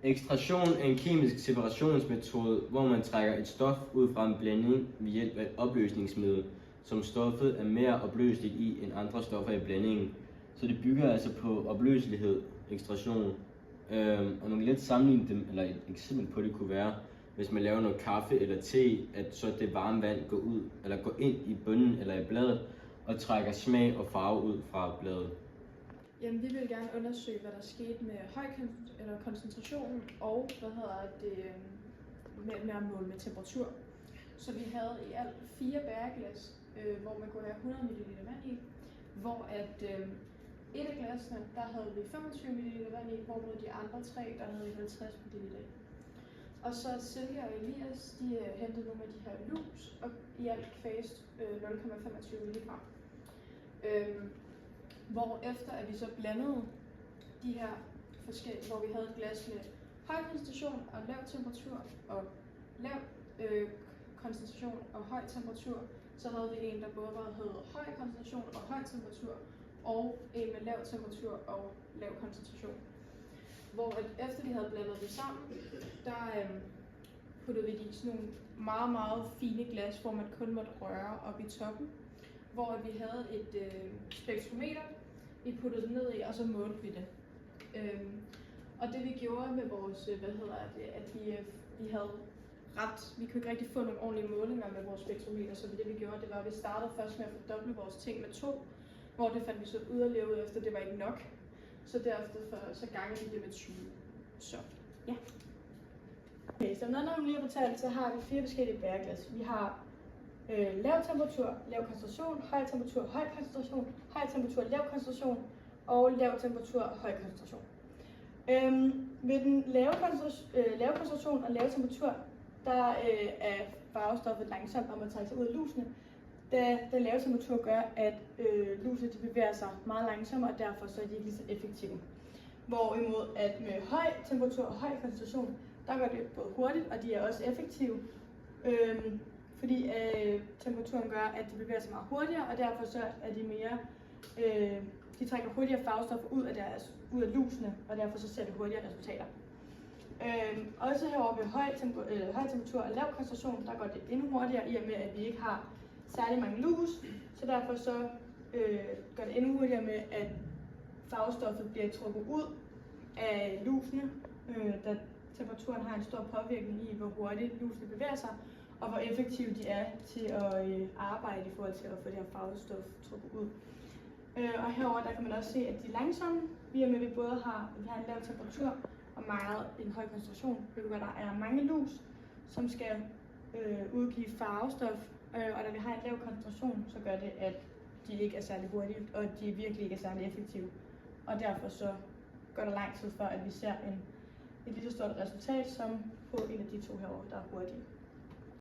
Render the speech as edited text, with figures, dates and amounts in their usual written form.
Ekstraktion er en kemisk separationsmetode, hvor man trækker et stof ud fra en blanding ved hjælp af et opløsningsmiddel, som stoffet er mere opløseligt i end andre stoffer i blandingen. Så det bygger altså på opløselighed, ekstraktion. Og man kan let sammenligne dem, eller et eksempel på det kunne være, hvis man laver noget kaffe eller te, at så det varme vand går ind i bunden eller i bladet og trækker smag og farve ud fra bladet. Jamen, vi vil gerne undersøge, hvad der skete med koncentrationen og med at måle med temperatur. Så vi havde i alt 4 bæreglas, hvor man kunne have 100 ml vand i, hvor at et af glasene, der havde vi 25 ml vand i, hvorimod de andre 3, der havde vi 50 ml i. Og så Silja og Elias, de hentede nogle af de her lus, og i alt kvæst 0,25 mg. Hvor efter at vi så blandede de her forskellige, hvor vi havde et glas med høj koncentration og lav temperatur, og lav koncentration og høj temperatur, så havde vi en, der både havde høj koncentration og høj temperatur, og en med lav temperatur og lav koncentration. Hvor efter vi havde blandet det sammen, der puttede vi det i sådan nogle meget, meget fine glas, hvor man kun måtte røre op i toppen. Hvor vi havde et spektrometer, vi puttede det ned i, og så målte vi det. Og det vi gjorde med vores, at vi havde vi kunne ikke rigtig få nogle ordentlige målinger med vores spektrometer, så det vi gjorde, det var, at vi startede først med at fordoble vores ting med 2, hvor det fandt vi så yderligere ud efter, det var ikke nok. Så derefter så gangede vi det med 20. Så, ja. Okay, som noget lige har fortalt, så har vi 4 forskellige bæreglas. Vi har lav temperatur, lav koncentration, høj temperatur, høj koncentration, høj temperatur, lav koncentration og lav temperatur, høj koncentration. Ved den lave koncentration og lave temperatur, der er farvestoffet langsomt om at trække sig ud af lusene, da den lave temperatur gør, at lusene bevæger sig meget langsommere, og derfor så er de ikke lige så effektive. Hvorimod at med høj temperatur og høj koncentration, der går det både hurtigt, og de er også effektive. Fordi temperaturen gør, at de bevæger sig meget hurtigere, og derfor så er de mere, de trækker hurtigere farvestoffer ud af lusene, og derfor så ser vi hurtigere resultater. Også herovre ved høj temperatur og lav koncentration, der går det endnu hurtigere, i og med at vi ikke har særlig mange lus, så derfor så gør det endnu hurtigere med, at farvestoffet bliver trukket ud af lusene, da temperaturen har en stor påvirkning i, hvor hurtigt lusene bevæger sig, og hvor effektive de er til at arbejde i forhold til at få det her farvestof trukket ud. Og herover der kan man også se, at de er langsomme, i og med at vi både har en lav temperatur og en høj koncentration, hvilket der er mange lus, som skal udgive farvestof, og da vi har en lav koncentration, så gør det, at de ikke er særlig hurtige, og de virkelig ikke er særlig effektive. Og derfor så går der lang tid før, at vi ser et lige så stort resultat som på en af de 2 herovre, der er hurtige.